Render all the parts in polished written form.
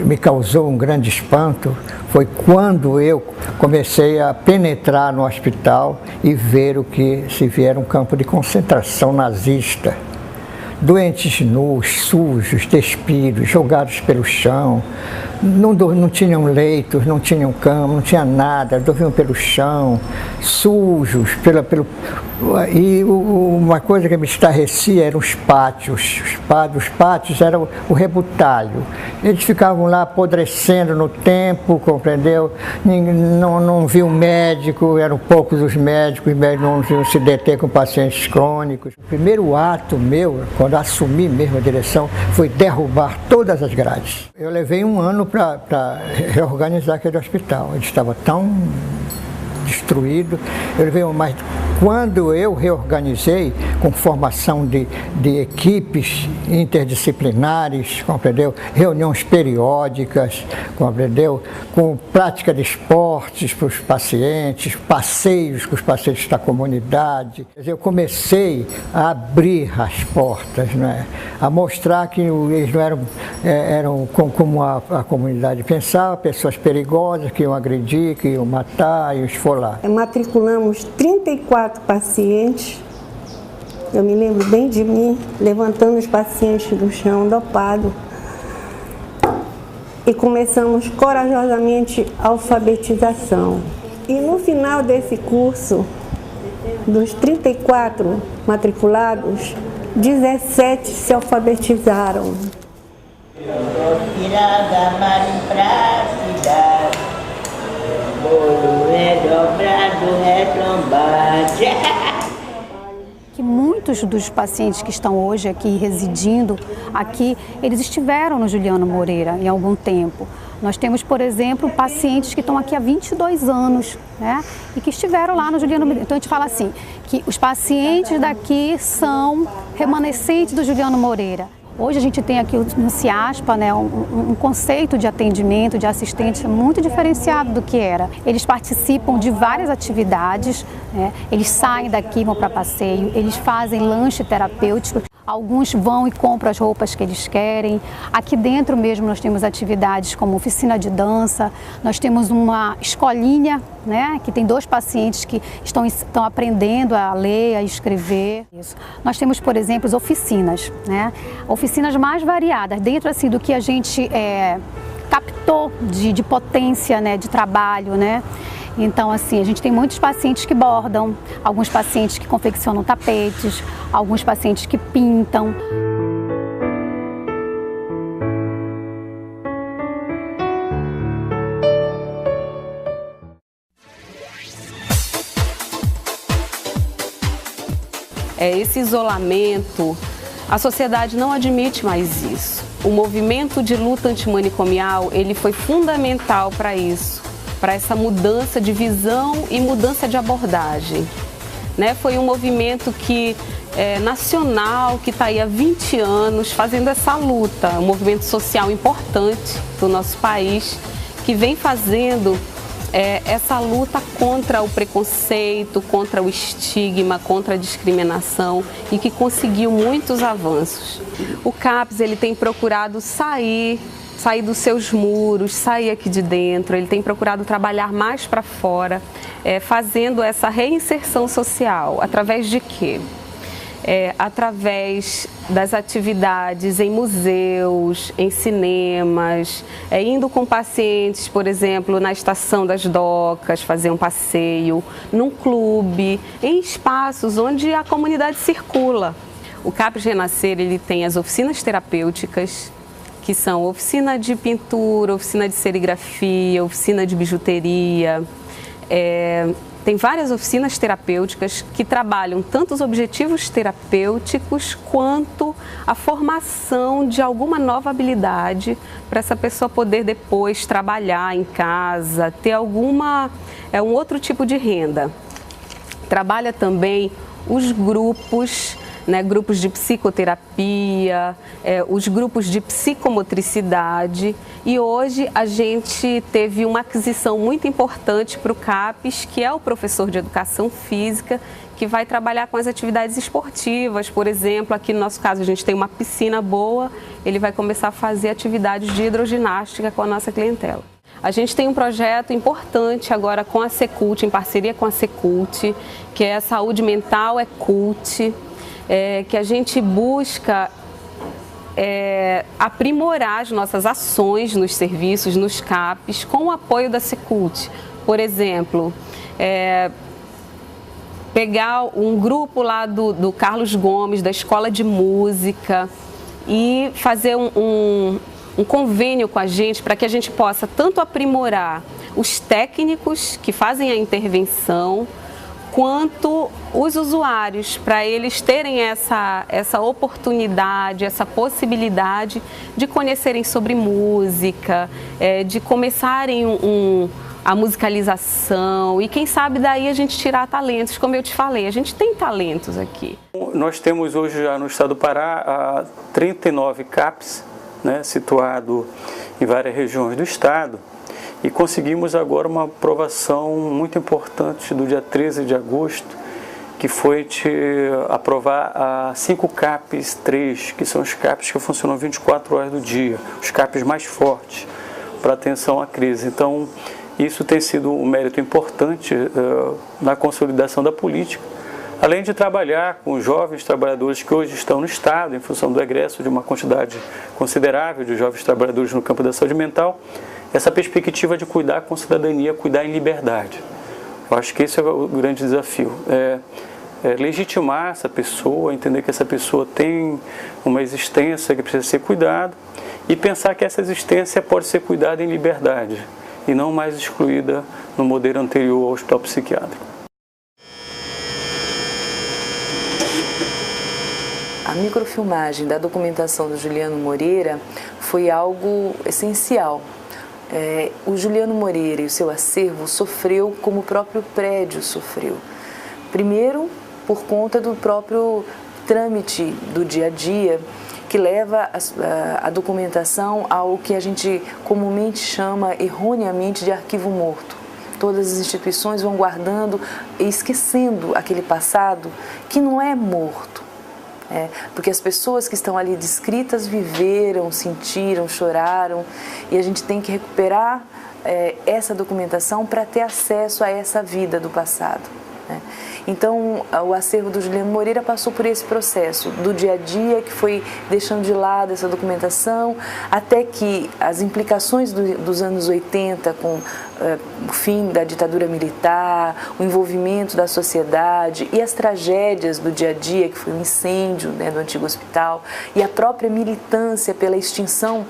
Me causou um grande espanto foi quando eu comecei a penetrar no hospital e ver o que se via era um campo de concentração nazista. Doentes nus, sujos, despidos, jogados pelo chão, não tinham leitos, não tinham cama, não tinha nada, dormiam pelo chão, sujos, e uma coisa que me estarrecia eram os pátios. Os pátios eram o rebutalho. Eles ficavam lá apodrecendo no tempo, compreendeu? Não viam médico, eram poucos os médicos não iam se deter com pacientes crônicos. O primeiro ato meu, quando assumi mesmo a direção, foi derrubar todas as grades. Eu levei um ano para reorganizar aquele hospital. Ele estava tão destruído. Eu levei mais. Quando eu reorganizei com formação de equipes interdisciplinares, compreendeu? Reuniões periódicas, compreendeu? Com prática de esportes para os pacientes, passeios com os pacientes da comunidade. Eu comecei a abrir as portas, né? A mostrar que eles não eram como a comunidade pensava, pessoas perigosas que iam agredir, que iam matar e esfolar. Matriculamos 34 pacientes, eu me lembro bem de mim, levantando os pacientes do chão, dopado, e começamos corajosamente a alfabetização. E no final desse curso, dos 34 matriculados, 17 se alfabetizaram. Que muitos dos pacientes que estão hoje aqui residindo aqui, eles estiveram no Juliano Moreira em algum tempo. Nós temos, por exemplo, pacientes que estão aqui há 22 anos, né? E que estiveram lá no Juliano Moreira. Então a gente fala assim, que os pacientes daqui são remanescentes do Juliano Moreira. Hoje a gente tem aqui no CIASPA, né, um conceito de atendimento, de assistência muito diferenciado do que era. Eles participam de várias atividades, né, eles saem daqui, vão para passeio, eles fazem lanche terapêutico. Alguns vão e compram as roupas que eles querem. Aqui dentro mesmo nós temos atividades como oficina de dança, nós temos uma escolinha, né, que tem 2 pacientes que estão aprendendo a ler, a escrever. Isso. Nós temos, por exemplo, oficinas, né, oficinas mais variadas, dentro assim, do que a gente captou de potência, né, de trabalho, né. Então, assim, a gente tem muitos pacientes que bordam, alguns pacientes que confeccionam tapetes, alguns pacientes que pintam. Esse isolamento, a sociedade não admite mais isso. O movimento de luta antimanicomial, ele foi fundamental para isso. Para essa mudança de visão e mudança de abordagem, né? Foi um movimento nacional que está aí há 20 anos fazendo essa luta, um movimento social importante do nosso país que vem fazendo essa luta contra o preconceito, contra o estigma, contra a discriminação e que conseguiu muitos avanços. O CAPS ele tem procurado sair dos seus muros, sair aqui de dentro, ele tem procurado trabalhar mais para fora, fazendo essa reinserção social. Através de quê? Através das atividades em museus, em cinemas, indo com pacientes, por exemplo, na estação das docas, fazer um passeio, num clube, em espaços onde a comunidade circula. O CAPS Renascer ele tem as oficinas terapêuticas, que são oficina de pintura, oficina de serigrafia, oficina de bijuteria, tem várias oficinas terapêuticas que trabalham tanto os objetivos terapêuticos quanto a formação de alguma nova habilidade para essa pessoa poder depois trabalhar em casa, ter um outro tipo de renda. Trabalha também os grupos, né, grupos de psicoterapia, os grupos de psicomotricidade, e hoje a gente teve uma aquisição muito importante para o CAPES, que é o professor de educação física, que vai trabalhar com as atividades esportivas. Por exemplo, aqui no nosso caso a gente tem uma piscina boa, ele vai começar a fazer atividades de hidroginástica com a nossa clientela. A gente tem um projeto importante agora com a Secult, em parceria com a Secult, que é a Saúde Mental é Cult, que a gente busca aprimorar as nossas ações nos serviços, nos CAPs, com o apoio da Secult. Por exemplo, pegar um grupo lá do Carlos Gomes, da Escola de Música, e fazer um convênio com a gente para que a gente possa tanto aprimorar os técnicos que fazem a intervenção, quanto os usuários, para eles terem essa oportunidade, essa possibilidade de conhecerem sobre música, de começarem a musicalização e quem sabe daí a gente tirar talentos. Como eu te falei, a gente tem talentos aqui. Nós temos hoje já no estado do Pará 39 CAPs, né, situado em várias regiões do estado. E conseguimos agora uma aprovação muito importante do dia 13 de agosto, que foi de aprovar a 5 CAPs 3, que são os CAPs que funcionam 24 horas do dia, os CAPs mais fortes para atenção à crise. Então, isso tem sido um mérito importante na consolidação da política, além de trabalhar com os jovens trabalhadores que hoje estão no estado, em função do egresso de uma quantidade considerável de jovens trabalhadores no campo da saúde mental, essa perspectiva de cuidar com cidadania, cuidar em liberdade. Eu acho que esse é o grande desafio, legitimar essa pessoa, entender que essa pessoa tem uma existência que precisa ser cuidada e pensar que essa existência pode ser cuidada em liberdade e não mais excluída no modelo anterior ao hospital psiquiátrico. A microfilmagem da documentação do Juliano Moreira foi algo essencial. O Juliano Moreira e o seu acervo sofreu como o próprio prédio sofreu. Primeiro, por conta do próprio trâmite do dia a dia, que leva a documentação ao que a gente comumente chama erroneamente de arquivo morto. Todas as instituições vão guardando e esquecendo aquele passado que não é morto. Porque as pessoas que estão ali descritas viveram, sentiram, choraram, e a gente tem que recuperar essa documentação para ter acesso a essa vida do passado. Então, o acervo do Juliano Moreira passou por esse processo do dia a dia, que foi deixando de lado essa documentação, até que as implicações dos anos 80, com o fim da ditadura militar, o envolvimento da sociedade e as tragédias do dia a dia, que foi o incêndio do antigo hospital, e a própria militância pela extinção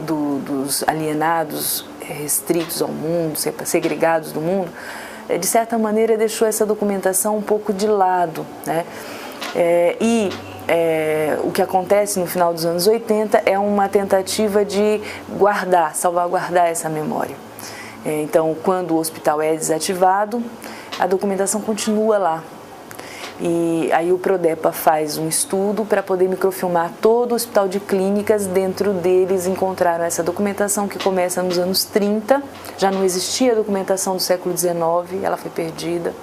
dos alienados, restritos ao mundo, segregados do mundo, de certa maneira deixou essa documentação um pouco de lado, né? O que acontece no final dos anos 80 é uma tentativa de salvaguardar essa memória. Então, quando o hospital é desativado, a documentação continua lá. E aí o Prodepa faz um estudo para poder microfilmar todo o hospital de clínicas. Dentro deles encontraram essa documentação que começa nos anos 30, já não existia a documentação do século XIX, ela foi perdida,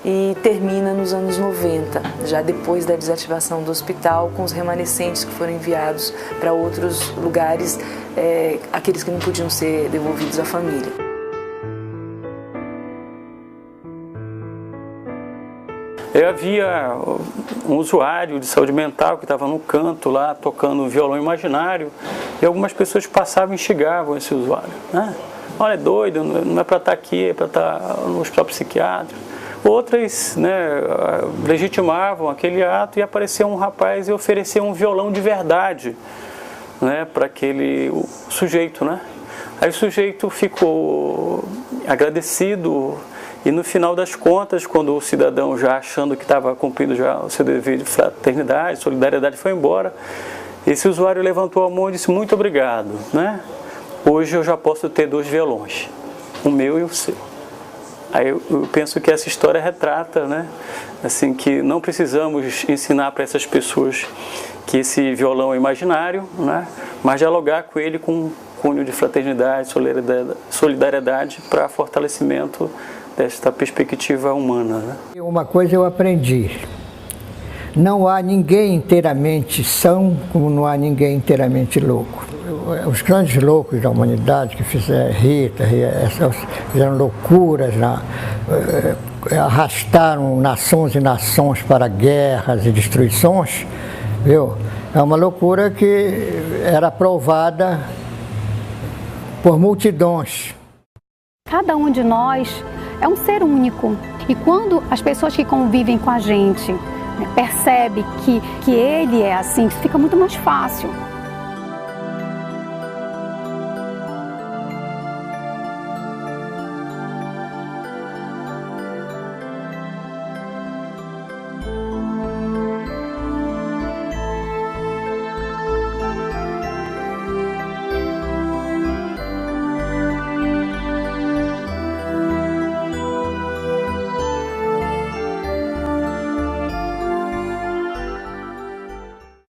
e termina nos anos 90, já depois da desativação do hospital, com os remanescentes que foram enviados para outros lugares, aqueles que não podiam ser devolvidos à família. Havia um usuário de saúde mental que estava no canto lá, tocando um violão imaginário, e algumas pessoas passavam e instigavam esse usuário. Olha, é doido, não é para estar aqui, é para estar no hospital psiquiátrico. Outras legitimavam aquele ato e aparecia um rapaz e oferecia um violão de verdade, para aquele sujeito. Aí o sujeito ficou agradecido E no final das contas, quando o cidadão, já achando que estava cumprindo já o seu dever de fraternidade, solidariedade, foi embora, esse usuário levantou a mão e disse: muito obrigado, né? Hoje eu já posso ter 2 violões, o meu e o seu. Aí eu penso que essa história retrata, né, assim, que não precisamos ensinar para essas pessoas que esse violão é imaginário, né, mas dialogar com ele com um cunho de fraternidade, solidariedade para fortalecimento desta perspectiva humana, né. Uma coisa eu aprendi: não há ninguém inteiramente são como não há ninguém inteiramente louco. Os grandes loucos da humanidade que fizeram fizeram loucuras, arrastaram nações e nações para guerras e destruições, viu? É uma loucura que era aprovada por multidões. Cada um de nós é um ser único, e quando as pessoas que convivem com a gente percebem que ele é assim, fica muito mais fácil.